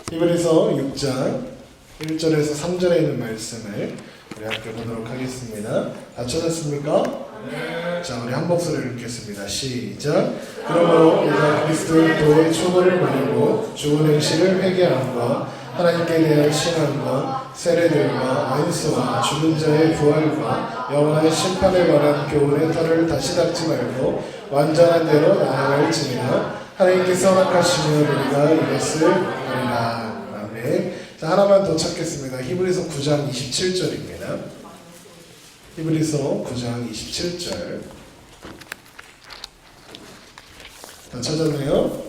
히브리서 6장 1절에서 3절에 있는 말씀을 우리 함께 보도록 하겠습니다. 다 찾았습니까? 네. 자, 우리 한 목소리를 읽겠습니다. 시작. 그러므로 우리가 그리스도의 도의 초보를 버리고 죽은 행실을 회개함과 하나님께 대한 신앙과 세례들과 안수와 죽은 자의 부활과 영원한 심판에 관한 교훈의 털을 다시 닦지 말고 완전한 대로 나아갈지니라. 하나님께서 허락하시면 우리가 이것을 하리라. 아멘. 자, 하나만 더 찾겠습니다. 히브리서 9장 27절입니다. 히브리서 9장 27절. 다 찾았나요?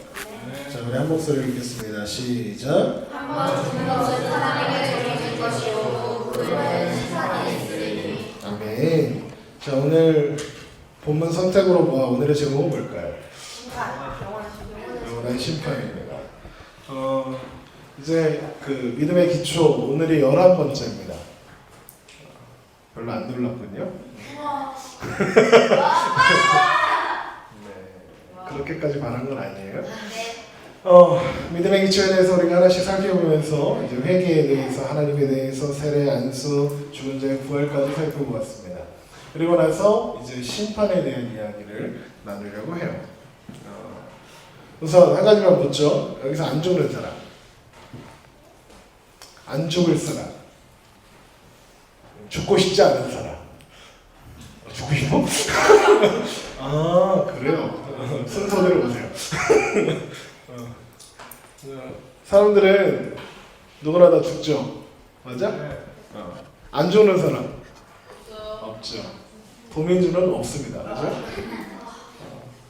자, 우리 한 목소리 읽겠습니다. 시작. 한번 죽는 것은 사람에게 정해진 것이요 그들은 심판이 있으리니. 아멘. 자, 오늘 본문 선택으로 오늘의 제목은 뭘까요? 영원한 심판입니다. 이제 그 믿음의 기초 오늘이 11번째입니다. 별로 안 놀랐군요. 네, 그렇게까지 바란 건 아니에요. 믿음의 기초에 대해서 우리가 하나씩 살펴보면서 이제 회개에 대해서, 하나님에 대해서, 세례, 안수, 죽은 자의 부활까지 살펴보았습니다. 그리고 나서 이제 심판에 대한 이야기를 나누려고 해요. 우선 한 가지만 묻죠. 여기서 안 죽는 사람, 안 죽을 사람, 죽고 싶지 않은 사람. 죽고 싶어? 아, 그래요. 순서대로 보세요. 사람들은 누구나 다 죽죠. 맞아? 안 죽는 사람 없죠. 도민주는 없습니다. 그죠?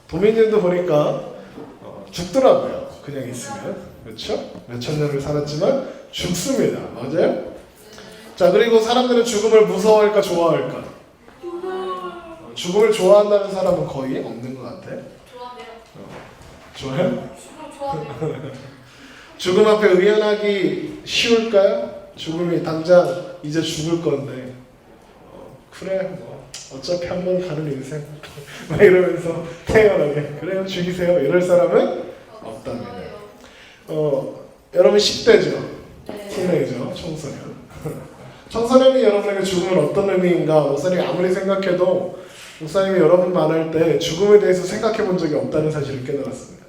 도민주도 보니까 죽더라고요. 그냥 있으면. 그렇죠? 몇천 년을 살았지만 죽습니다. 맞아요? 자, 그리고 사람들은 죽음을 무서워할까 좋아할까? 죽음을 좋아한다는 사람은 거의 없는 것 같아. 좋아요? 죽음 앞에 의연하기 쉬울까요? 죽음이 당장 이제 죽을 건데 그래 뭐 어차피 한 번 가는 인생 막 이러면서 태연하게 그래요 죽이세요 이럴 사람은 없답니다. 여러분 10대죠? 티네이저, 청소년. 청소년이 여러분에게 죽음은 어떤 의미인가 목사님이 아무리 생각해도 목사님이 여러분 만날 때 죽음에 대해서 생각해 본 적이 없다는 사실을 깨달았습니다.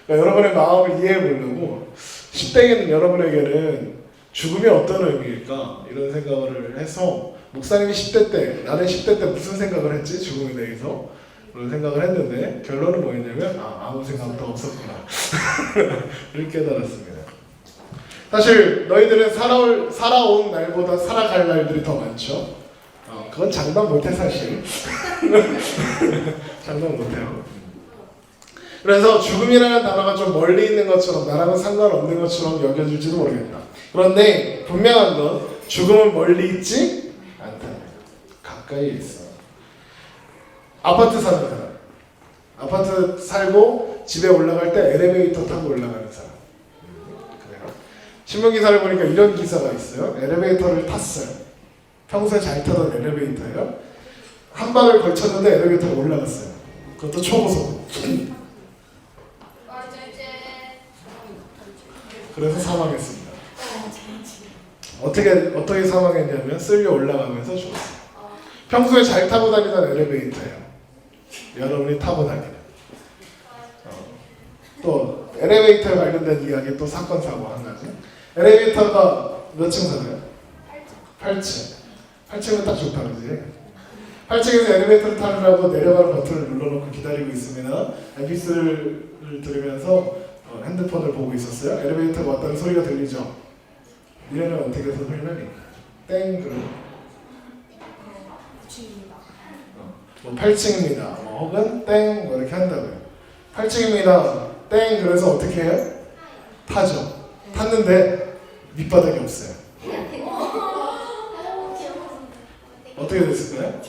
그러니까 여러분의 마음을 이해해 보려고 10대인 여러분에게는 죽음이 어떤 의미일까 이런 생각을 해서 목사님이 10대 때 나는 10대 때 무슨 생각을 했지 죽음에 대해서 그런 생각을 했는데 결론은 뭐였냐면 아무 생각도 없었구나 이렇게 깨달았습니다. 사실 너희들은 살아온 날보다 살아갈 날들이 더 많죠. 그건 장담 못해 사실. 장담 못해요. 그래서 죽음이라는 단어가 좀 멀리 있는 것처럼 나랑은 상관없는 것처럼 여겨질지도 모르겠다. 그런데 분명한 건 죽음은 멀리 있지 않다. 가까이 있어. 아파트 사는 사람. 아파트 살고 집에 올라갈 때 엘리베이터 타고 올라가는 사람. 그래요. 신문기사를 보니까 이런 기사가 있어요. 엘리베이터를 탔어요. 평소에 잘 타던 엘리베이터예요. 한 방을 걸쳤는데 엘리베이터가 올라갔어요. 그것도 초고속. 그래서 사망했습니다. 어떻게 사망했냐면 쓸려 올라가면서 죽었어요. 평소에 잘 타고 다니던 엘리베이터예요. 여러분이 타고 다니는. 또 엘리베이터에 관련된 이야기 또 사건 사고 한 가지. 엘리베이터가 몇 층 사나요? 8층. 8층은 딱 좋다 그지? 8층에서 엘리베이터를 타려고 내려가는 버튼을 눌러놓고 기다리고 있습니다. MP3를 들으면서 핸드폰을 보고 있었어요. 엘리베이터가 왔다는 소리가 들리죠? 이래는 어떻게 해서 설명이? 땡 그럼 8층입니다. 혹은 땡 뭐 이렇게 한다고요. 8층입니다. 땡 그래서 어떻게 해요? 타죠. 탔는데 밑바닥이 없어요. 어떻게 됐을까요?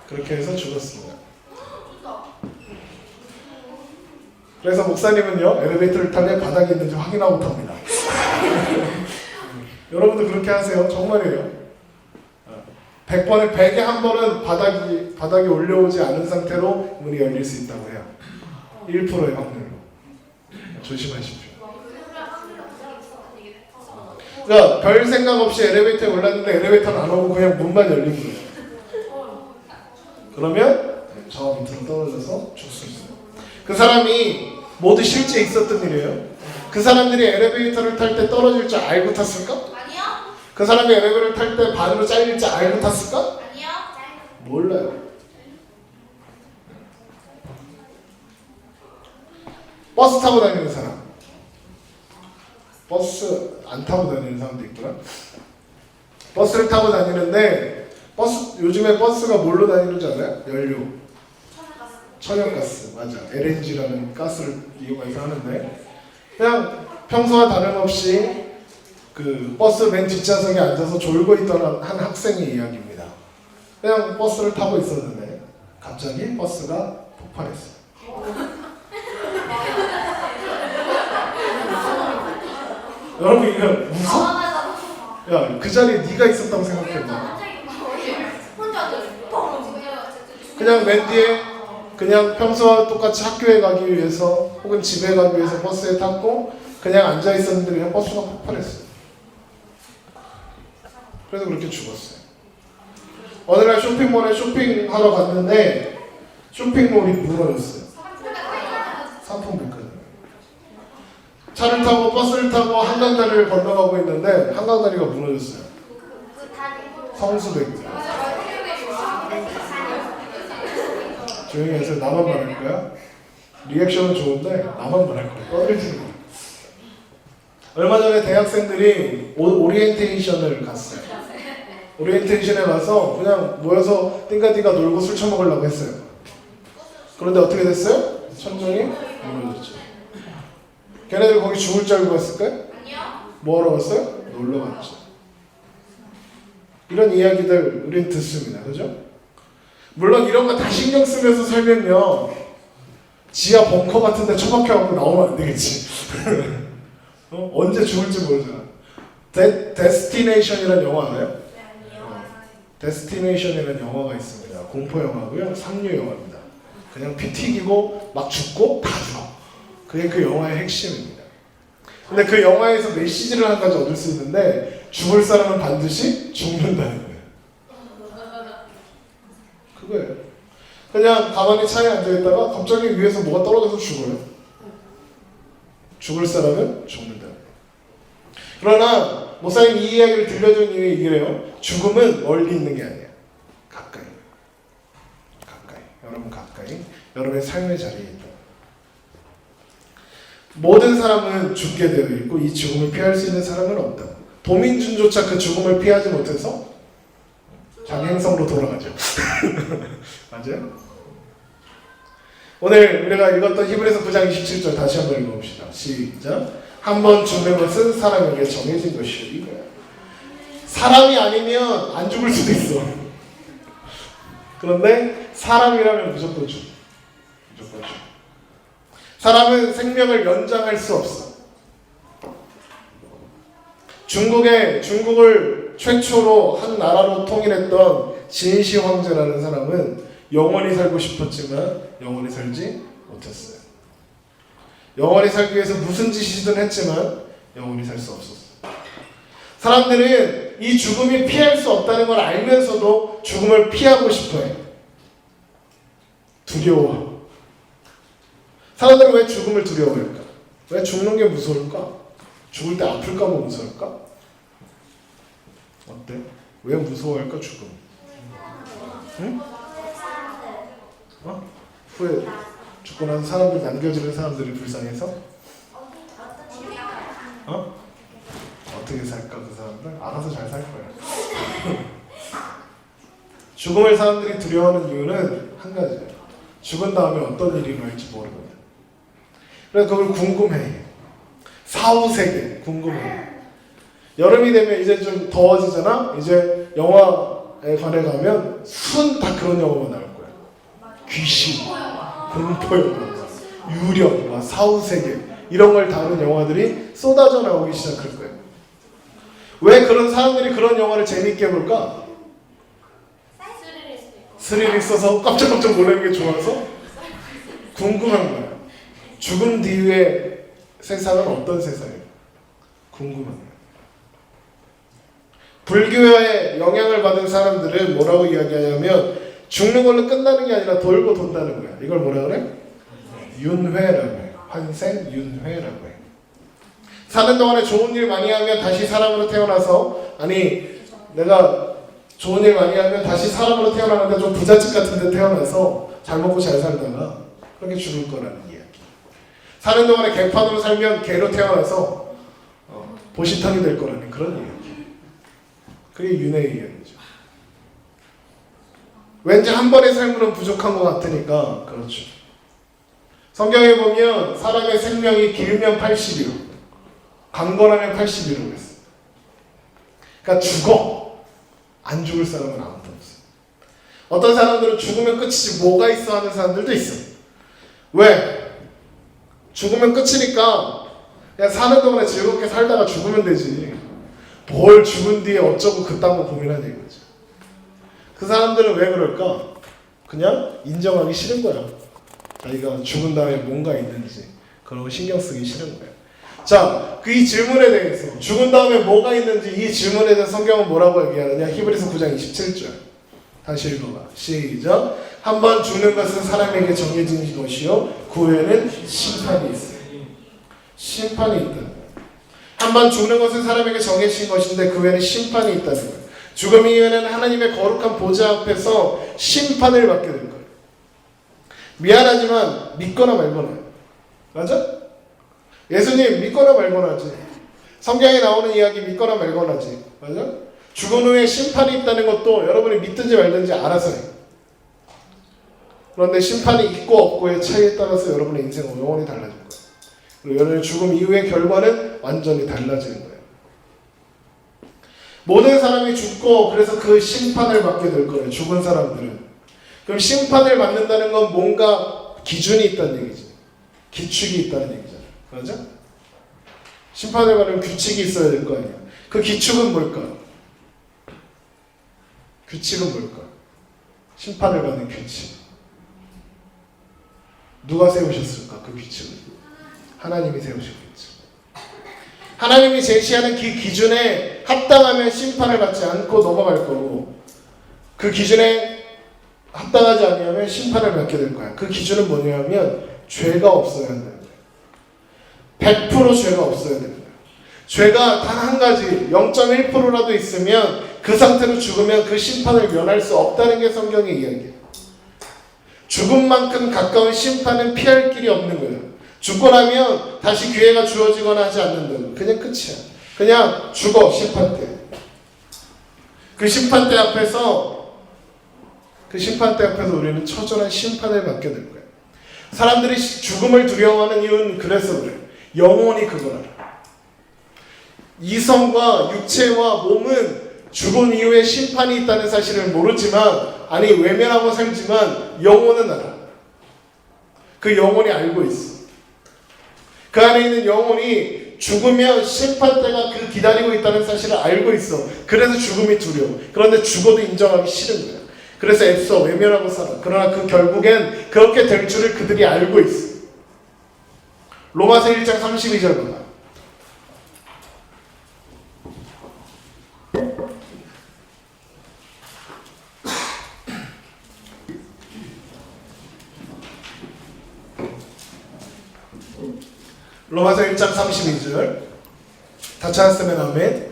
그렇게 해서 죽었습니다. 그래서 목사님은요 엘리베이터를 타면 바닥이 있는지 확인하고 탑니다. 여러분도 그렇게 하세요. 정말이에요. 100번에 100에 한 번은 바닥이 올려오지 않은 상태로 문이 열릴 수 있다고 해요. 1%의 확률로. 조심하십시오. 그러니까 별 생각 없이 엘리베이터에 올랐는데 엘리베이터는 안 오고 그냥 문만 열린 거예요. 그러면 저 밑으로 떨어져서 죽습니다. 그 사람이 모두 실제 있었던 일이에요. 그 사람들이 엘리베이터를 탈 때 떨어질 줄 알고 탔을까? 아니요. 그 사람이 엘리베이터를 탈 때 반으로 잘릴 줄 알고 탔을까? 아니요. 몰라요. 버스 타고 다니는 사람. 버스 안 타고 다니는 사람도 있구나. 버스를 타고 다니는데 요즘에 버스가 뭘로 다니는 줄 알아요? 연료. 천연가스. 맞아. LNG라는 가스를 이용해서 하는데 그냥 평소와 다름없이 그 버스 맨 뒷좌석에 앉아서 졸고 있던 한 학생의 이야기입니다. 그냥 버스를 타고 있었는데 갑자기 버스가 폭발했어요. 여러분 이거 무서워? 야, 그 자리에 네가 있었다고 생각해봐. 그냥 맨 뒤에 그냥 평소와 똑같이 학교에 가기 위해서 혹은 집에 가기 위해서 버스에 탔고 그냥 앉아 있었는데 그냥 버스가 폭발했어요. 그래서 그렇게 죽었어요. 어느 날 쇼핑몰에 쇼핑하러 갔는데 쇼핑몰이 무너졌어요. 상품백화점. 차를 타고 버스를 타고 한강다리를 건너가고 있는데 한강다리가 무너졌어요. 성수대교. 조용히 해서 나만 말할 거야? 리액션은 좋은데 나만 말할 거야. 떠들지는 거야. 얼마 전에 대학생들이 오리엔테이션을 갔어요. 오리엔테이션에 가서 그냥 모여서 띵가띵가 놀고 술 처먹으려고 했어요. 그런데 어떻게 됐어요? 천정이 무너졌죠. 걔네들 거기 죽을 줄 알고 갔을까요? 아니요. 뭐하러 갔어요? 놀러 갔죠. 이런 이야기들 우린 듣습니다. 그죠? 물론 이런 거 다 신경 쓰면서 살면요 지하 벙커 같은 데 처박혀갖고 나오면 안 되겠지. 언제 죽을지 모르잖아. 데스티네이션이라는 영화 알아요? 데스티네이션이라는 영화가 있습니다. 공포 영화고요. 삼류 영화입니다. 그냥 피 튀기고 막 죽고 다 죽어. 그게 그 영화의 핵심입니다. 근데 그 영화에서 메시지를 한 가지 얻을 수 있는데 죽을 사람은 반드시 죽는다는 거예요. 그거예요. 그냥 가만히 차에 앉아있다가 갑자기 위에서 뭐가 떨어져서 죽어요. 죽을 사람은 죽는다. 그러나 목사님 이 이야기를 들려준 이유가 이게요. 죽음은 멀리 있는 게 아니에요. 가까이. 가까이. 여러분 가까이. 여러분의 삶의 자리에 있다. 모든 사람은 죽게 되어 있고 이 죽음을 피할 수 있는 사람은 없다. 도민준조차 그 죽음을 피하지 못해서 자기 행성으로 돌아가죠. 맞아요? 오늘 우리가 읽었던 히브리서 9장 27절 다시 한번 읽어봅시다. 시작. 한 번 죽는 것은 사람에게 정해진 것이요. 이거야. 사람이 아니면 안 죽을 수도 있어. 그런데 사람이라면 무조건 죽어. 무조건 죽어. 사람은 생명을 연장할 수 없어. 중국을 최초로 한 나라로 통일했던 진시 황제라는 사람은 영원히 살고 싶었지만 영원히 살지 못했어요. 영원히 살기 위해서 무슨 짓이든 했지만 영원히 살 수 없었어요. 사람들은 이 죽음이 피할 수 없다는 걸 알면서도 죽음을 피하고 싶어해. 두려워. 사람들은 왜 죽음을 두려워할까? 왜 죽는 게 무서울까? 죽을 때 아플까 봐 무서울까? 어때? 왜 무서워할까 죽음? 응? 후에 죽고 나서 사람들 남겨지는 사람들이 불쌍해서? 어떻게 살까 그 사람들? 알아서 잘 살 거야. 죽음을 사람들이 두려워하는 이유는 한 가지예요. 죽은 다음에 어떤 일이 일어날지 모르거든. 그래서 그걸 궁금해. 사후세계 궁금해. 여름이 되면 이제 좀 더워지잖아. 이제 영화에 관해 가면 다 그런 영화가 나올 거야. 귀신, 공포 영화, 유령, 사후세계 이런 걸 다루는 영화들이 쏟아져 나오기 시작할 거예요. 왜 그런 사람들이 그런 영화를 재밌게 볼까? 스릴 있어서 깜짝깜짝 놀라는 게 좋아서 궁금한 거야. 죽은 뒤에 세상은 어떤 세상이에요? 궁금한 거야. 불교에 영향을 받은 사람들은 뭐라고 이야기하냐면 죽는 걸로 끝나는 게 아니라 돌고 돈다는 거야. 이걸 뭐라 그래? 윤회라고 해. 환생윤회라고 해. 사는 동안에 좋은 일 많이 하면 다시 사람으로 태어나서, 아니 내가 좋은 일 많이 하면 다시 사람으로 태어나는데 좀 부잣집 같은 데 태어나서 잘 먹고 잘 살다가 그렇게 죽을 거라는 이야기. 사는 동안에 개판으로 살면 개로 태어나서 보시탕이 될 거라는 그런 이야기. 그게 윤회의 이야기죠. 왠지 한 번의 삶으로는 부족한 것 같으니까 그렇죠. 성경에 보면 사람의 생명이 길면 80일, 강건하면 80일로 했어. 그러니까 죽어. 안 죽을 사람은 아무도 없어. 어떤 사람들은 죽으면 끝이지 뭐가 있어 하는 사람들도 있어. 왜? 죽으면 끝이니까 그냥 사는 동안에 즐겁게 살다가 죽으면 되지. 뭘 죽은 뒤에 어쩌고 그딴 거 고민하냐 이거지. 그 사람들은 왜 그럴까? 그냥 인정하기 싫은 거야. 자기가 죽은 다음에 뭔가 있는지 그런 거 신경 쓰기 싫은 거야. 자, 그 이 질문에 대해서 죽은 다음에 뭐가 있는지 이 질문에 대해서 성경은 뭐라고 얘기하느냐? 히브리서 9장 27절 다시 읽어봐. 시작. 한번 죽는 것은 사람에게 정해진 것이요 그 후에는 심판이 있어요. 심판이 있다. 한번 죽는 것은 사람에게 정해진 것인데 그 후에는 심판이 있다는 거예요. 죽음 이후에는 하나님의 거룩한 보좌 앞에서 심판을 받게 될 거예요. 미안하지만 믿거나 말거나. 맞아? 예수님 믿거나 말거나지. 성경에 나오는 이야기 믿거나 말거나지. 맞아? 죽은 후에 심판이 있다는 것도 여러분이 믿든지 말든지 알아서 해. 그런데 심판이 있고 없고의 차이에 따라서 여러분의 인생은 영원히 달라질 거예요. 그리고 여러분의 죽음 이후의 결과는 완전히 달라지는 거예요. 모든 사람이 죽고 그래서 그 심판을 받게 될 거예요. 죽은 사람들은. 그럼 심판을 받는다는 건 뭔가 기준이 있다는 얘기지. 규칙이 있다는 얘기잖아요. 맞아? 심판을 받으면 규칙이 있어야 될 거 아니야. 그 규칙은 뭘까? 규칙은 뭘까? 심판을 받는 규칙. 누가 세우셨을까? 그 규칙을. 하나님이 세우셨겠죠. 하나님이 제시하는 그 기준에 합당하면 심판을 받지 않고 넘어갈 거고 그 기준에 합당하지 않으면 심판을 받게 될 거야. 그 기준은 뭐냐면 죄가 없어야 한다는 거야. 100% 죄가 없어야 됩니다. 죄가 단 한 가지 0.1%라도 있으면 그 상태로 죽으면 그 심판을 면할 수 없다는 게 성경의 이야기예요. 죽음만큼 가까운 심판은 피할 길이 없는 거예요. 죽고 나면 다시 기회가 주어지거나 하지 않는다고. 그냥 끝이야. 그냥 죽어. 심판대. 그 심판대 앞에서 우리는 처절한 심판을 받게 될 거예요. 사람들이 죽음을 두려워하는 이유는 그래서 그래. 영혼이 그걸 알아. 이성과 육체와 몸은 죽은 이후에 심판이 있다는 사실을 모르지만, 아니 외면하고 살지만 영혼은 알아. 그 영혼이 알고 있어. 그 안에 있는 영혼이 죽으면 심판대가 그 기다리고 있다는 사실을 알고 있어. 그래서 죽음이 두려워. 그런데 죽어도 인정하기 싫은 거야. 그래서 애써 외면하고 살아. 그러나 그 결국엔 그렇게 될 줄을 그들이 알고 있어. 로마서 1장 32절 봐. 로마서 1장 32절 다 찾았으면 아멘.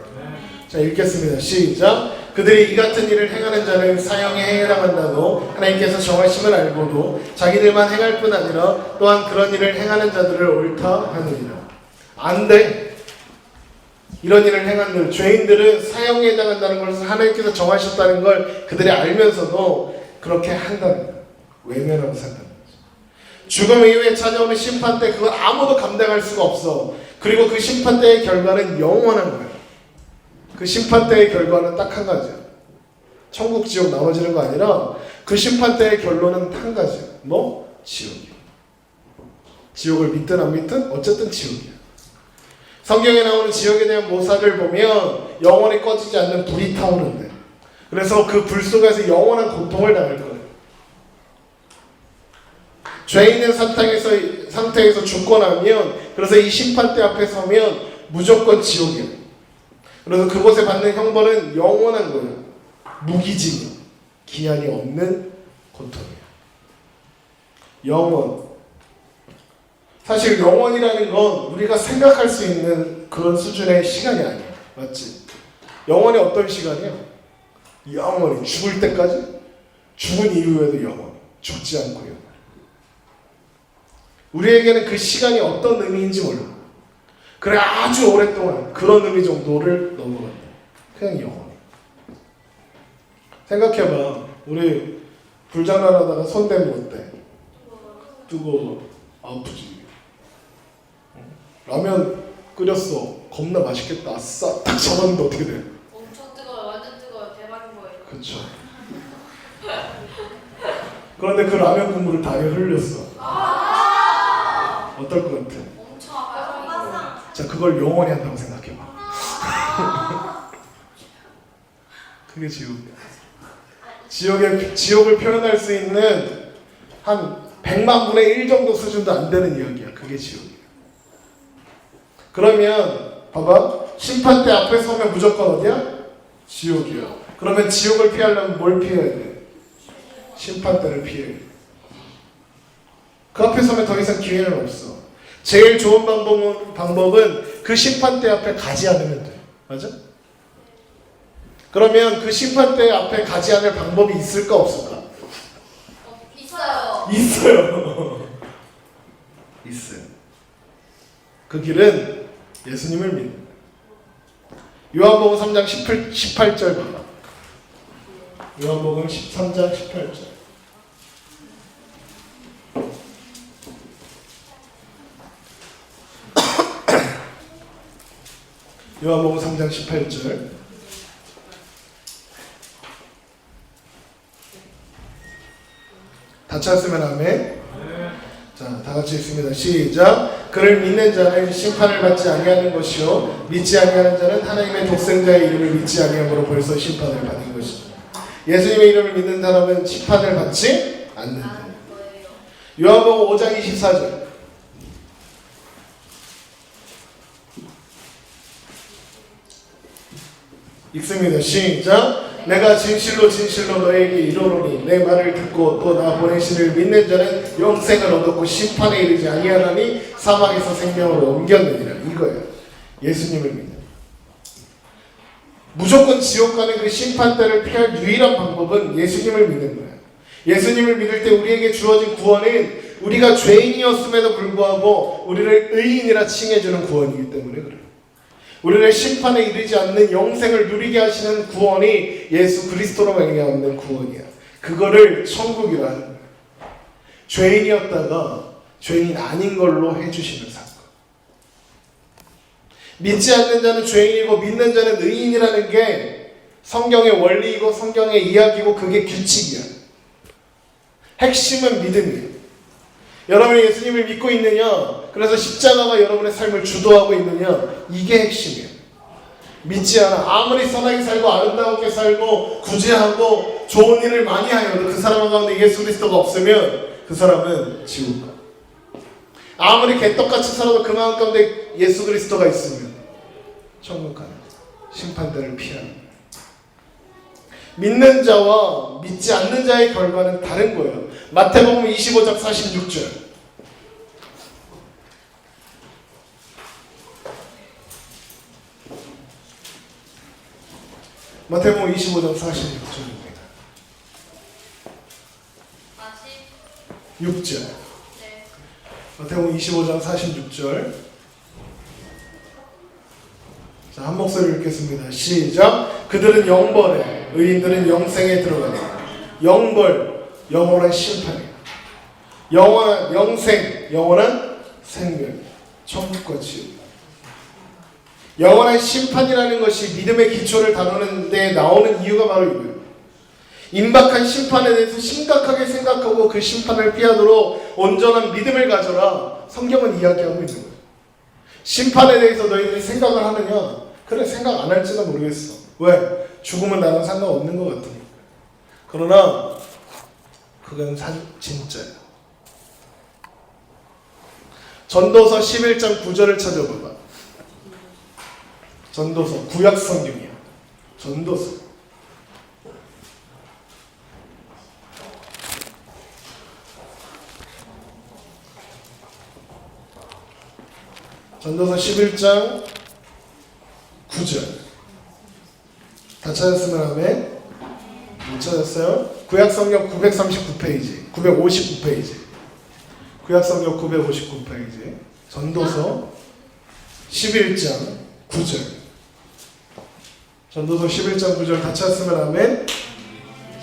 자, 읽겠습니다. 시작. 그들이 이 같은 일을 행하는 자는 사형에 해당한다고 하나님께서 정하심을 알고도 자기들만 행할 뿐 아니라 또한 그런 일을 행하는 자들을 옳다 하느니라. 안 돼. 이런 일을 행하는 죄인들은 사형에 해당한다는 것을 하나님께서 정하셨다는 걸 그들이 알면서도 그렇게 한다는 거예요. 외면하고 산다는 거죠. 죽음 이후에 찾아오는 심판 때 그걸 아무도 감당할 수가 없어. 그리고 그 심판 때의 결과는 영원한 거예요. 그 심판 때의 결과는 딱 한 가지야. 천국 지옥 나눠지는 거 아니라 그 심판 때의 결론은 한 가지야. 뭐? 지옥이야. 지옥을 믿든 안 믿든 어쨌든 지옥이야. 성경에 나오는 지옥에 대한 모사를 보면 영원히 꺼지지 않는 불이 타오른대. 그래서 그 불 속에서 영원한 고통을 당할 거예요. 죄 있는 상태에서 죽고 나면, 그래서 이 심판대 앞에 서면 무조건 지옥이에요. 그래서 그곳에 받는 형벌은 영원한 거예요. 무기징역, 기한이 없는 고통이에요. 영원. 사실 영원이라는 건 우리가 생각할 수 있는 그런 수준의 시간이 아니에요. 맞지? 영원이 어떤 시간이야? 영원히 죽을 때까지? 죽은 이후에도 영원히 죽지 않고요. 우리에게는 그 시간이 어떤 의미인지 몰라. 그래 아주 오랫동안 그런 의미 정도를 넘어간다. 그냥 영원히. 생각해봐. 우리 불장난하다가 손 대면 어때? 뜨거워. 아프지. 라면 끓였어. 겁나 맛있겠다. 아싸. 딱 잡았는데 어떻게 돼? 엄청 뜨거워요. 완전 뜨거워요. 대박인 거예요. 그쵸. 그런데 그 라면 국물을 다리에 흘렸어. 어떨 것 같아? 엄청 아파요. 자, 그걸 영원히 한다고 생각해봐. 그게 지옥이야. 지옥을 표현할 수 있는 한 100만 분의 1 정도 수준도 안 되는 이야기야. 그게 지옥이야. 그러면 봐봐. 심판대 앞에 서면 무조건 어디야? 지옥이야. 그러면 지옥을 피하려면 뭘 피해야 돼? 심판대를 피해. 그 앞에 서면 더 이상 기회는 없어. 제일 좋은 방법은 그 심판대 앞에 가지 않으면 돼. 맞아? 그러면 그 심판대 앞에 가지 않을 방법이 있을까 없을까? 있어요. 있어요. 있어요. 그 길은 예수님을 믿는 거예요. 요한복음 3장 18절 봐봐. 요한복음 3장 18절. 요한복음 3장 18절. 다 찾았으면 아멘. 자, 다 같이 읽습니다. 시작. 그를 믿는 자는 심판을 받지 아니하는 것이요 믿지 아니하는 자는 하나님의 독생자의 이름을 믿지 아니함으로 벌써 심판을 받는 것이다. 예수님의 이름을 믿는 사람은 심판을 받지 않는다. 요한복음 5장 24절. 읽습니다. 시작. 내가 진실로 진실로 너에게 이르노니 내 말을 듣고 또 나 보내시를 믿는 자는 영생을 얻었고 심판에 이르지 아니하나니 사망에서 생명으로 옮겼느니라. 이거예요. 예수님을 믿는. 무조건 지옥 가는 그 심판대를 피할 유일한 방법은 예수님을 믿는 거예요. 예수님을 믿을 때 우리에게 주어진 구원은 우리가 죄인이었음에도 불구하고 우리를 의인이라 칭해주는 구원이기 때문에 그래요. 우리를 심판에 이르지 않는 영생을 누리게 하시는 구원이 예수 그리스도로 말미암는 구원이야. 그거를 천국이라 하는 거야. 죄인이었다가 죄인 아닌 걸로 해주시는 사건. 믿지 않는 자는 죄인이고 믿는 자는 의인이라는 게 성경의 원리이고 성경의 이야기고 그게 규칙이야. 핵심은 믿음이에요. 여러분이 예수님을 믿고 있느냐? 그래서 십자가가 여러분의 삶을 주도하고 있느냐? 이게 핵심이에요. 믿지 않아. 아무리 선하게 살고 아름답게 살고 구제하고 좋은 일을 많이 하여도 그 사람 가운데 예수 그리스도가 없으면 그 사람은 지옥 가. 아무리 개떡같이 살아도 그 마음 가운데 예수 그리스도가 있으면 천국 가는 거예요. 심판대를 피하는 거예요. 믿는 자와 믿지 않는 자의 결과는 다른 거예요. 마태복음 25장 46절. 마태복음 25장 46절입니다. 6절. 네. 마태복음 25장 46절. 자, 한 목소리 읽겠습니다. 시작. 그들은 영벌에, 의인들은 영생에 들어가니. 영벌, 영원한 심판이에요. 영원한 영생, 영원한 생명, 천국과 지옥. 영원한 심판이라는 것이 믿음의 기초를 다루는 데 나오는 이유가 바로 이거예요. 임박한 심판에 대해서 심각하게 생각하고 그 심판을 피하도록 온전한 믿음을 가져라. 성경은 이야기하고 있는 거예요. 심판에 대해서 너희들이 생각을 하느냐? 그래, 생각 안 할지도 모르겠어. 왜? 죽으면 나랑 상관없는 것 같으니까. 그러나 그건 진짜야. 전도서 11장 9절을 찾아봐봐. 전도서, 구약 성경이야. 전도서. 전도서 11장 9절. 다 찾았으면 아멘. 못 찾았어요? 구약 성경 939페이지, 959페이지. 구약 성경 959페이지. 전도서 11장 9절. 전도서 11장 9절 다 찾았으면 아멘.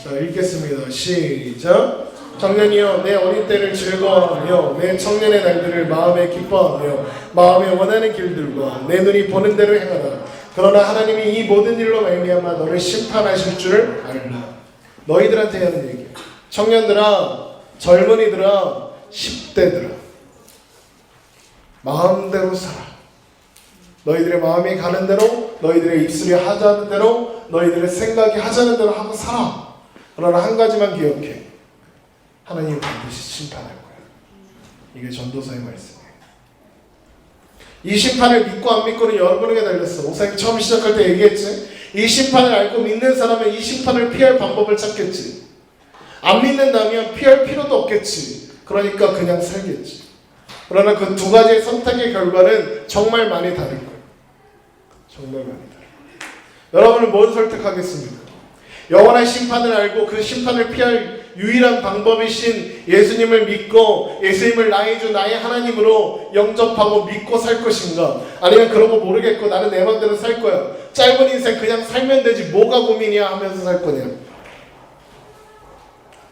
자, 읽겠습니다. 시작. 청년이여 내 어린 때를 즐거워하며 내 청년의 날들을 마음에 기뻐하며 마음에 원하는 길들과 내 눈이 보는 대로 행하라. 그러나 하나님이 이 모든 일로 말미암아 너를 심판하실 줄 알라. 너희들한테 하는 얘기야. 청년들아, 젊은이들아, 10대들아, 마음대로 살아. 너희들의 마음이 가는 대로, 너희들의 입술이 하자는 대로, 너희들의 생각이 하자는 대로 하고 살아. 그러나 한 가지만 기억해. 하나님이 반드시 심판할 거야. 이게 전도서의 말씀이에요. 이 심판을 믿고 안 믿고는 여러분에게 달렸어. 목사님 처음 시작할 때 얘기했지. 이 심판을 알고 믿는 사람은 이 심판을 피할 방법을 찾겠지. 안 믿는다면 피할 필요도 없겠지. 그러니까 그냥 살겠지. 그러나 그 두 가지의 선택의 결과는 정말 많이 다를 거예요. 정말 많이 다를 거예요. 여러분은 뭘 선택하겠습니까? 영원한 심판을 알고 그 심판을 피할 유일한 방법이신 예수님을 믿고 예수님을 나의 주 나의 하나님으로 영접하고 믿고 살 것인가? 아니면 그런 거 모르겠고 나는 내 맘대로 살 거야. 짧은 인생 그냥 살면 되지 뭐가 고민이야 하면서 살 거냐?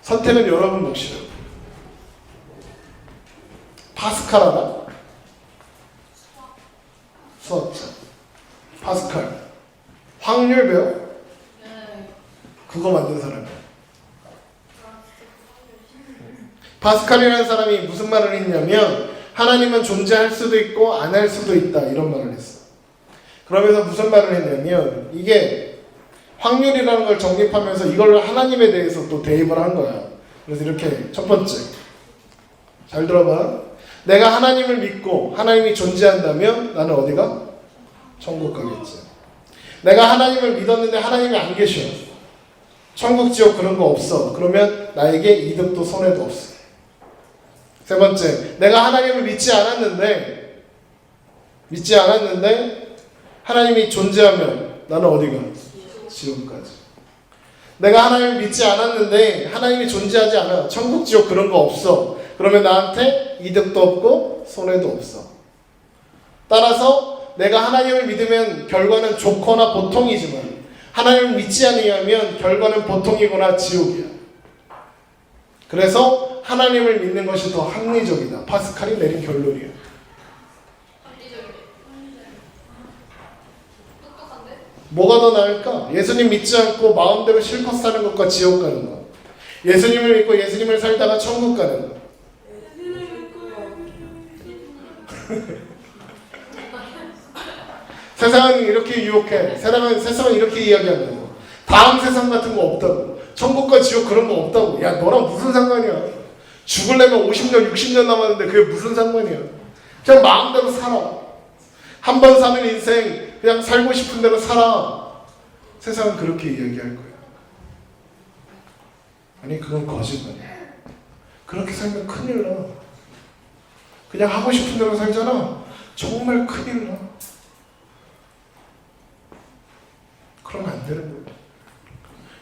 선택은 여러분 몫이에요. 파스칼 알아? 수학자. 파스칼. 확률 배워? 그거 만든 사람이야. 파스칼이라는 사람이 무슨 말을 했냐면 하나님은 존재할 수도 있고 안 할 수도 있다 이런 말을 했어. 그러면서 무슨 말을 했냐면 이게 확률이라는 걸 정립하면서 이걸 하나님에 대해서 또 대입을 한 거야. 그래서 이렇게 첫 번째 잘 들어봐. 내가 하나님을 믿고 하나님이 존재한다면 나는 어디가? 천국 가겠지. 내가 하나님을 믿었는데 하나님이 안 계셔. 천국 지옥 그런 거 없어. 그러면 나에게 이득도 손해도 없어. 세 번째, 내가 하나님을 믿지 않았는데 하나님이 존재하면 나는 어디가? 지옥까지. 내가 하나님을 믿지 않았는데 하나님이 존재하지 않아. 천국 지옥 그런 거 없어. 그러면 나한테 이득도 없고 손해도 없어. 따라서 내가 하나님을 믿으면 결과는 좋거나 보통이지만 하나님을 믿지 않으면 결과는 보통이거나 지옥이야. 그래서 하나님을 믿는 것이 더 합리적이다. 파스칼이 내린 결론이야. 뭐가 더 나을까? 예수님 믿지 않고 마음대로 실컷 사는 것과 지옥 가는 것. 예수님을 믿고 예수님을 살다가 천국 가는 것. 세상은 이렇게 유혹해. 세상은 이렇게 이야기한다고. 다음 세상 같은 거 없다고. 천국과 지옥 그런 거 없다고. 야 너랑 무슨 상관이야. 죽을래면 50년 60년 남았는데 그게 무슨 상관이야. 그냥 마음대로 살아. 한 번 사는 인생 그냥 살고 싶은 대로 살아. 세상은 그렇게 이야기할 거야. 아니 그건 거짓말이야. 그렇게 살면 큰일 나. 그냥 하고 싶은 대로 살잖아. 정말 큰일 나. 그러면 안 되는 거예요.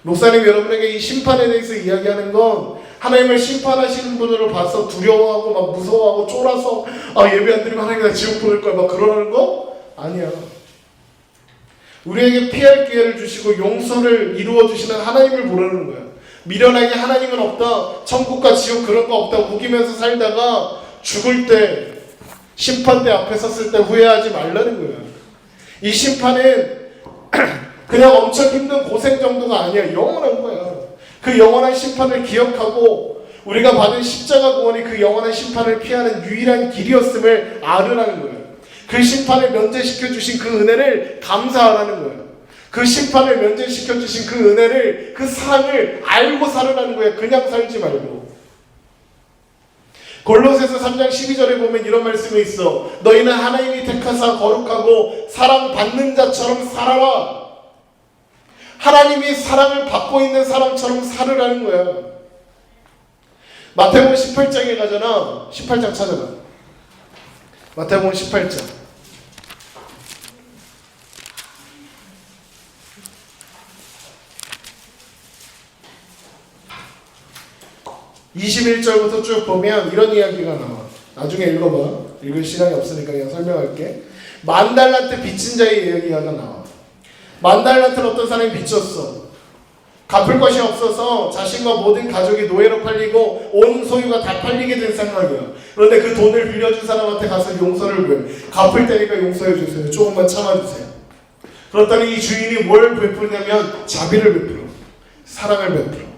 목사님 여러분에게 이 심판에 대해서 이야기하는 건 하나님을 심판하시는 분으로 봐서 두려워하고 막 무서워하고 쫄아서 예배 안 드리면 하나님 나 지옥 보낼 거야 막 그러는 거 아니야. 우리에게 피할 기회를 주시고 용서를 이루어 주시는 하나님을 보라는 거야. 미련하게 하나님은 없다. 천국과 지옥 그런 거 없다. 우기면서 살다가 죽을 때 심판대 앞에 섰을 때 후회하지 말라는 거야. 이 심판은 그냥 엄청 힘든 고생 정도가 아니야. 영원한 거야. 그 영원한 심판을 기억하고 우리가 받은 십자가 구원이 그 영원한 심판을 피하는 유일한 길이었음을 알으라는 거야. 그 심판을 면제시켜 주신 그 은혜를 감사하라는 거야. 그 심판을 면제시켜 주신 그 은혜를, 그 사랑을 알고 살으라는 거야. 그냥 살지 말고. 골로새서 3장 12절에 보면 이런 말씀이 있어. 너희는 하나님이 택하사 거룩하고 사랑받는 자처럼 살아라. 하나님이 사랑을 받고 있는 사람처럼 살으라는 거야. 마태복음 18장에 가잖아. 18장 찾아봐. 마태복음 18장. 21절부터 쭉 보면 이런 이야기가 나와. 나중에 읽어봐. 읽을 시간이 없으니까 그냥 설명할게. 만 달란트 빚진 자의 이야기가 나와. 만 달란트는 어떤 사람이 빚졌어. 갚을 것이 없어서 자신과 모든 가족이 노예로 팔리고 온 소유가 다 팔리게 된 상황이야. 그런데 그 돈을 빌려준 사람한테 가서 용서를 구해. 갚을 테니까 용서해 주세요. 조금만 참아주세요. 그랬더니 이 주인이 뭘 베푸냐면 자비를 베풀어. 사랑을 베풀어.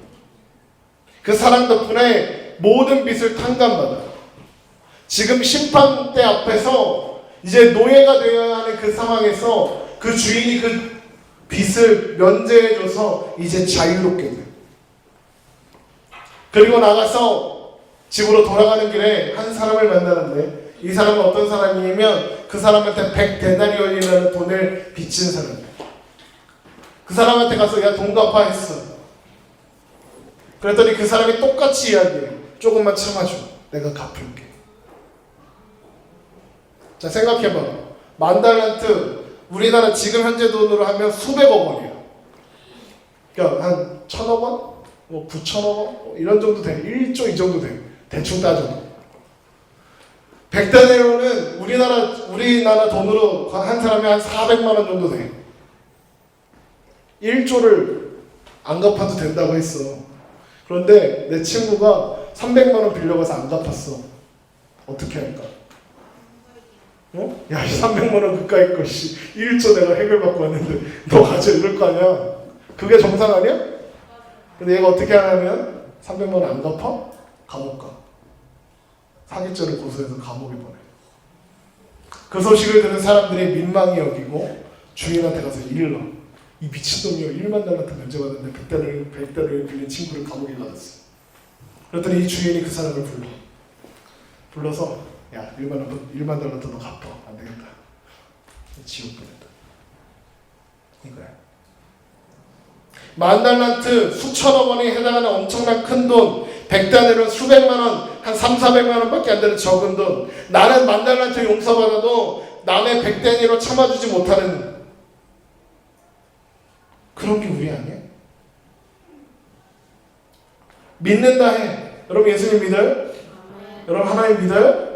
그 사랑 덕분에 모든 빚을 탕감받아. 지금 심판대 앞에서 이제 노예가 되어야 하는 그 상황에서 그 주인이 그 빚을 면제해줘서 이제 자유롭게 돼. 그리고 나가서 집으로 돌아가는 길에 한 사람을 만나는데 이 사람은 어떤 사람이냐면 그 사람한테 100데나리온이라는 돈을 빚진 사람이야. 그 사람한테 가서 야 돈 갚아 했어. 그랬더니 그 사람이 똑같이 이야기해. 조금만 참아줘. 내가 갚을게. 자, 생각해봐. 만 달란트 우리나라 지금 현재 돈으로 하면 수백억 원이야. 그러니까 한 1,000억 원? 뭐 9천억 원? 뭐 이런 정도 돼. 1조 이 정도 돼. 대충 따져도. 100데나리온은 우리나라 돈으로 한 사람이 한 400만 원 정도 돼. 1조를 안 갚아도 된다고 했어. 그런데 내 친구가 300만 원 빌려가서 안 갚았어. 어떻게 할까? 어? 야, 300만 원 그까이 거, 1조 내가 해결받고 왔는데 너 가져 이럴 거 아니야? 그게 정상 아니야? 근데 얘가 어떻게 하냐면 300만 원 안 갚아? 감옥 가. 사기죄를 고소해서 감옥에 보내. 그 소식을 들은 사람들이 민망히 여기고 주인한테 가서 일러. 이 미친놈이요. 1만 달란트 면제받았는데 100달러를 빌린 친구를 감옥에 가뒀어. 그랬더니 이 주인이 그 사람을 불러서 야 1만 달란트 너 갚아. 안 되겠다. 지옥 보냈다. 이거야. 만 달란트 수천억 원에 해당하는 엄청난 큰 돈, 100데나리온 수백만 원, 한 3,400만 원밖에 안 되는 적은 돈. 나는 만 달란트 용서받아도 남의 100데나리온 참아주지 못하는 그런 게 우리 아니야? 믿는다 해. 여러분 예수님 믿어요? 여러분 하나님 믿어요?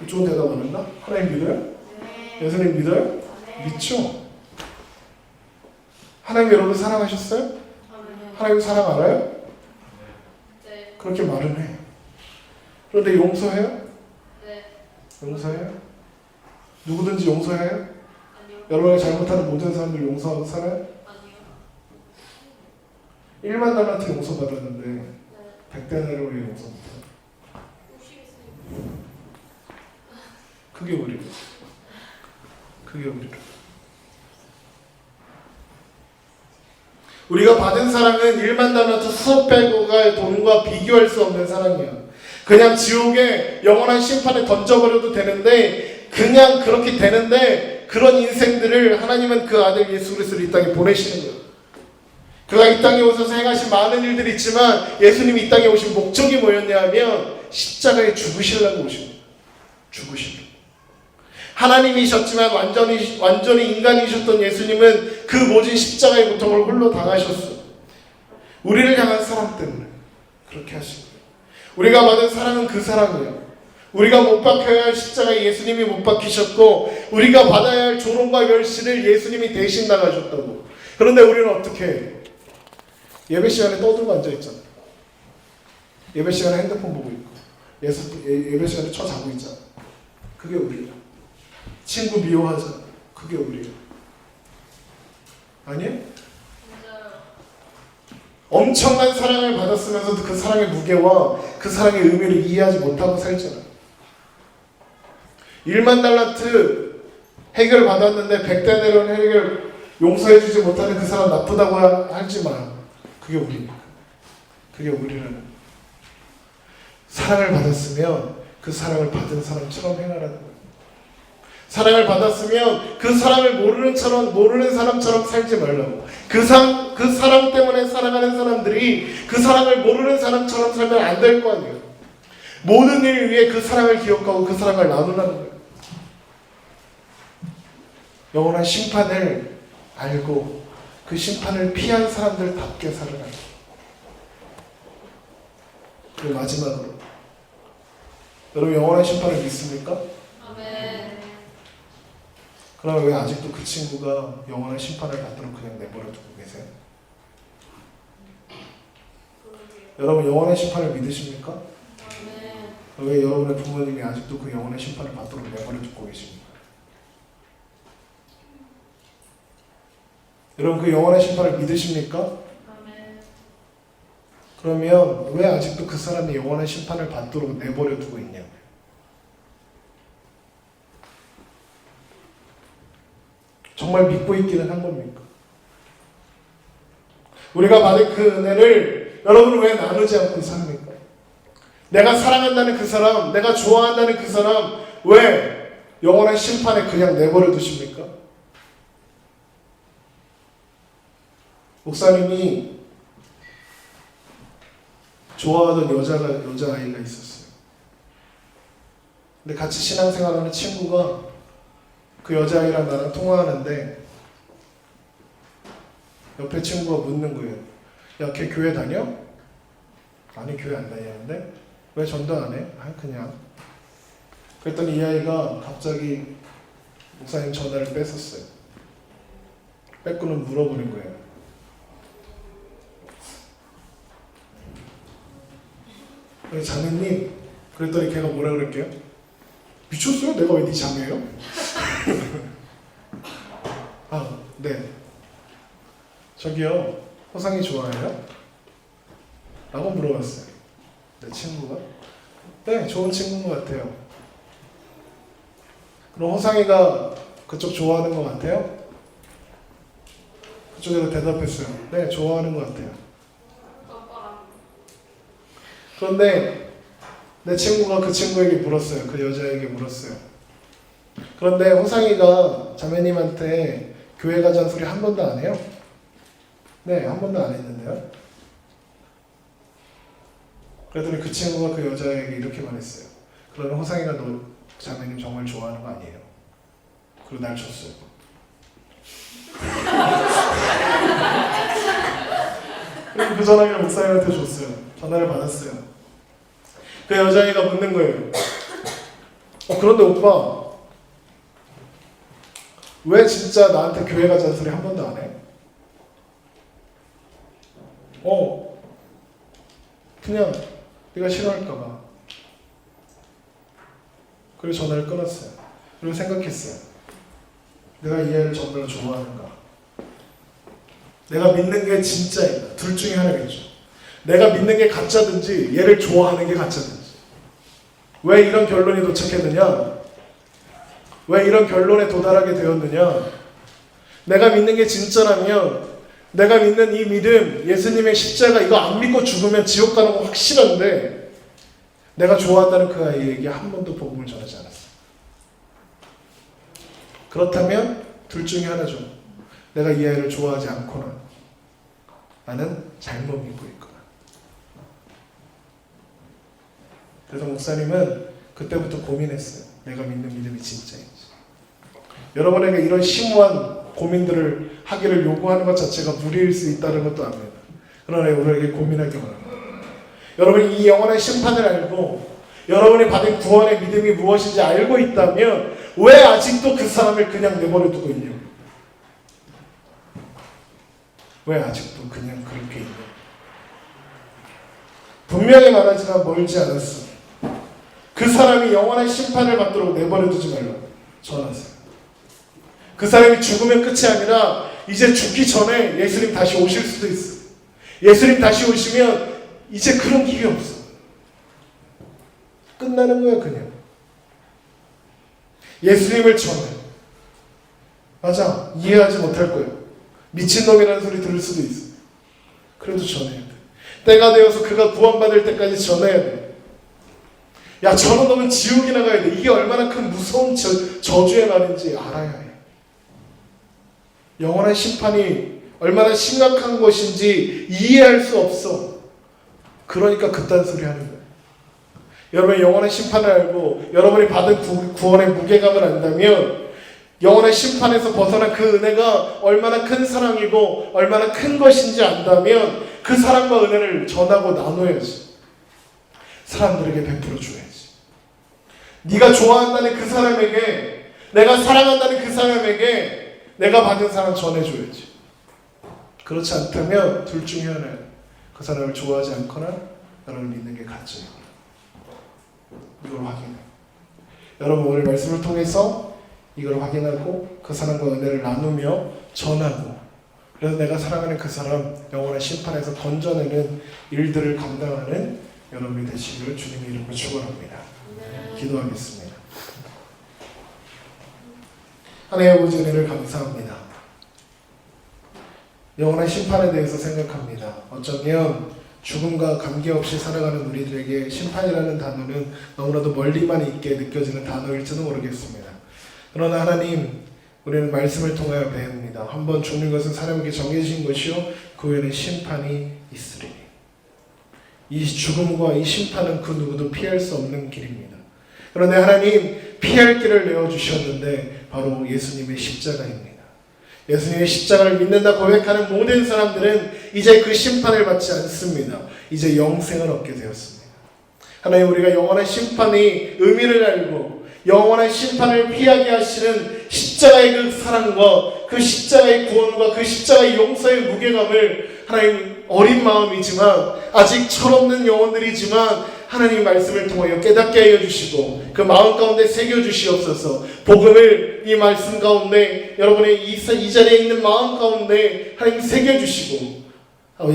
좋은 대답 안 한다? 하나님 믿어요? 예수님 믿어요? 믿죠? 하나님 여러분 사랑하셨어요? 하나님 사랑 알아요? 그렇게 말은 해. 그런데 용서해요? 용서해요? 누구든지 용서해요? 여러분이 잘못하는 모든 사람들 용서하고 살아요? 1만 달란트 용서받았는데 100데나리온을 용서 못해요. 그게 우리로. 우리가 받은 사랑은 1만 달란트 수억백억의 돈과 비교할 수 없는 사랑이야. 그냥 지옥에 영원한 심판에 던져버려도 되는데 그냥 그렇게 되는데 그런 인생들을 하나님은 그 아들 예수 그리스도를 이 땅에 보내시는 거예요. 그가 이 땅에 오셔서 행하신 많은 일들이 있지만 예수님이 이 땅에 오신 목적이 뭐였냐 하면 십자가에 죽으시려고 오신 거예요. 죽으시려고. 하나님이셨지만 완전히 인간이셨던 예수님은 그 모진 십자가의 고통을 홀로 당하셨어요. 우리를 향한 사랑 때문에 그렇게 하신 거예요. 우리가 받은 사랑은 그 사랑이에요. 우리가 못 박혀야 할 십자가에 예수님이 못 박히셨고 우리가 받아야 할 조롱과 멸시를 예수님이 대신 당하셨다고. 그런데 우리는 어떻게 해? 예배 시간에 떠들고 앉아있잖아. 예배 시간에 핸드폰 보고 있고 예배 시간에 자고 있잖아. 그게 우리야. 친구 미워하잖아. 그게 우리야. 아니야? 엄청난 사랑을 받았으면서도 그 사랑의 무게와 그 사랑의 의미를 이해하지 못하고 살잖아. 1만 달란트 해결 받았는데 100데나리온 해결 용서해주지 못하는 그 사람 나쁘다고 하지 마. 그게 우리니까. 그게 우리라는. 사랑을 받았으면 그 사랑을 받은 사람처럼 행하라는 거예요. 사랑을 받았으면 그 사랑을 모르는 사람처럼 살지 말라고. 그 사랑 때문에 살아가는 사람들이 그 사랑을 모르는 사람처럼 살면 안 될 거 아니에요. 모든 일 위해 그 사랑을 기억하고 그 사랑을 나누라는 거예요. 영원한 심판을 알고 그 심판을 피한 사람들답게 살아가는 거예요. 그리고 마지막으로, 여러분 영원한 심판을 믿습니까? 아멘. 그러면 왜 아직도 그 친구가 영원한 심판을 받도록 그냥 내버려 두고 계세요? 여러분 영원한 심판을 믿으십니까? 아멘. 왜 여러분의 부모님이 아직도 그 영원한 심판을 받도록 내버려 두고 계십니까? 여러분 그 영원한 심판을 믿으십니까? 아멘. 그러면 왜 아직도 그 사람이 영원한 심판을 받도록 내버려 두고 있냐고요. 정말 믿고 있기는 한 겁니까? 우리가 받은 그 은혜를 여러분은 왜 나누지 않고 삽니까? 내가 사랑한다는 그 사람, 내가 좋아한다는 그 사람 왜 영원한 심판에 그냥 내버려 두십니까? 목사님이 좋아하던 여자아이가 있었어요. 근데 같이 신앙생활하는 친구가 그 여자아이랑 나랑 통화하는데 옆에 친구가 묻는 거예요. 야, 걔 교회 다녀? 아니, 교회 안 다니는데? 왜 전도 안 해? 아, 그냥. 그랬더니 이 아이가 갑자기 목사님 전화를 뺐었어요. 뺏고는 물어보는 거예요. 자매님, 그랬더니 걔가 뭐라 그럴게요? 미쳤어요? 내가 왜 네 자매예요? 아, 네. 저기요, 호상이 좋아해요? 라고 물어봤어요. 내 친구가? 네, 좋은 친구인 것 같아요. 그럼 호상이가 그쪽 좋아하는 것 같아요? 그쪽에서 대답했어요. 네, 좋아하는 것 같아요. 그런데 내 친구가 그 친구에게 물었어요. 그 여자에게 물었어요. 그런데 호상이가 자매님한테 교회 가자는 소리 한 번도 안 해요? 네, 한 번도 안 했는데요. 그랬더니 그 친구가 그 여자에게 이렇게 말했어요. 그러면 호상이가 너 자매님 정말 좋아하는 거 아니에요? 그리고 날 줬어요. 그리고 그 전화기를 목사님한테 줬어요. 전화를 받았어요. 그 여자애가 묻는 거예요. 그런데 오빠, 왜 진짜 나한테 교회 가자는 소리 한 번도 안 해? 그냥 네가 싫어할까봐. 그래서 전화를 끊었어요. 그리고 생각했어요. 내가 이 애를 정말로 좋아하는가? 내가 믿는 게 진짜인가? 둘 중에 하나겠죠. 내가 믿는 게 가짜든지 얘를 좋아하는 게 가짜든지. 왜 이런 결론에 도착했느냐? 왜 이런 결론에 도달하게 되었느냐? 내가 믿는 게 진짜라면, 내가 믿는 이 믿음, 예수님의 십자가 이거 안 믿고 죽으면 지옥 가는 거 확실한데 내가 좋아한다는 그 아이에게 한 번도 복음을 전하지 않았어. 그렇다면 둘 중에 하나죠. 내가 이 아이를 좋아하지 않거나 나는 잘못 믿고 있거나. 그래서 목사님은 그때부터 고민했어요. 내가 믿는 믿음이 진짜인지. 여러분에게 이런 심오한 고민들을 하기를 요구하는 것 자체가 무리일 수 있다는 것도 압니다. 그러나 우리에게 고민하기 바랍니다. 여러분이 이 영원한 심판을 알고 여러분이 받은 구원의 믿음이 무엇인지 알고 있다면 왜 아직도 그 사람을 그냥 내버려 두고 있냐? 왜 아직도 그냥 그렇게 있냐? 분명히 말하지만 멀지 않았어. 그 사람이 영원한 심판을 받도록 내버려 두지 말라고 전하세요. 그 사람이 죽으면 끝이 아니라 이제 죽기 전에 예수님 다시 오실 수도 있어. 예수님 다시 오시면 이제 그런 길이 없어. 끝나는 거야 그냥. 예수님을 전해. 맞아, 이해하지 못할 거야. 미친놈이라는 소리 들을 수도 있어. 그래도 전해야 돼. 때가 되어서 그가 구원받을 때까지 전해야 돼. 야, 저런 놈은 지옥이나 가야 돼. 이게 얼마나 큰 무서운 저주의 말인지 알아야 해. 영원한 심판이 얼마나 심각한 것인지 이해할 수 없어. 그러니까 그딴 소리 하는 거예요. 여러분이 영원한 심판을 알고 여러분이 받은 구원의 무게감을 안다면 영원한 심판에서 벗어난 그 은혜가 얼마나 큰 사랑이고 얼마나 큰 것인지 안다면 그 사랑과 은혜를 전하고 나눠야지. 사람들에게 베풀어 줘야지. 네가 좋아한다는 그 사람에게, 내가 사랑한다는 그 사람에게 내가 받은 사랑 전해줘야지. 그렇지 않다면 둘 중에 하나예요. 그 사람을 좋아하지 않거나 나를 믿는 게 가짜예요. 이걸 확인해. 여러분 오늘 말씀을 통해서 이걸 확인하고 그 사람과 은혜를 나누며 전하고, 그래서 내가 사랑하는 그 사람 영원한 심판에서 건져내는 일들을 감당하는 여러분이 되시기를 주님의 이름으로 축원합니다. 기도하겠습니다. 하나님 아버지 은혜를 감사합니다. 영원한 심판에 대해서 생각합니다. 어쩌면 죽음과 관계없이 살아가는 우리들에게 심판이라는 단어는 너무나도 멀리만 있게 느껴지는 단어일지도 모르겠습니다. 그러나 하나님, 우리는 말씀을 통하여 배웁니다. 한번 죽는 것은 사람에게 정해진 것이요 그 후에는 심판이 있으리니. 이 죽음과 이 심판은 그 누구도 피할 수 없는 길입니다. 그런데 하나님, 피할 길을 내어주셨는데 바로 예수님의 십자가입니다. 예수님의 십자가를 믿는다 고백하는 모든 사람들은 이제 그 심판을 받지 않습니다. 이제 영생을 얻게 되었습니다. 하나님, 우리가 영원한 심판의 의미를 알고 영원한 심판을 피하게 하시는 십자가의 그 사랑과 그 십자가의 구원과 그 십자가의 용서의 무게감을 하나님, 어린 마음이지만 아직 철없는 영혼들이지만 하나님 말씀을 통하여 깨닫게 하여 주시고 그 마음 가운데 새겨주시옵소서. 복음을 이 말씀 가운데 여러분의 이 자리에 있는 마음 가운데 하나님 새겨주시고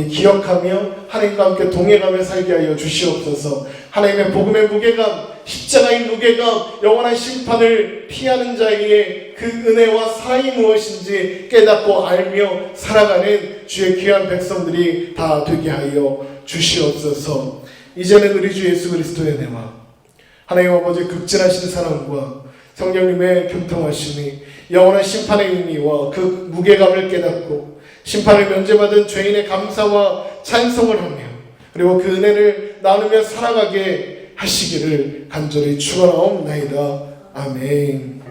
기억하며 하나님과 함께 동행하며 살게 하여 주시옵소서. 하나님의 복음의 무게감, 십자가의 무게감, 영원한 심판을 피하는 자에게 그 은혜와 사랑이 무엇인지 깨닫고 알며 살아가는 주의 귀한 백성들이 다 되게 하여 주시옵소서. 이제는 우리 주 예수 그리스도의 은혜와 하나님 아버지의 극진하신 사랑과 성령님의 교통하심이 영원한 심판의 의미와 그 무게감을 깨닫고 심판을 면제받은 죄인의 감사와 찬송을 하며 그리고 그 은혜를 나누며 살아가게 하시기를 간절히 축원하옵나이다. 아멘.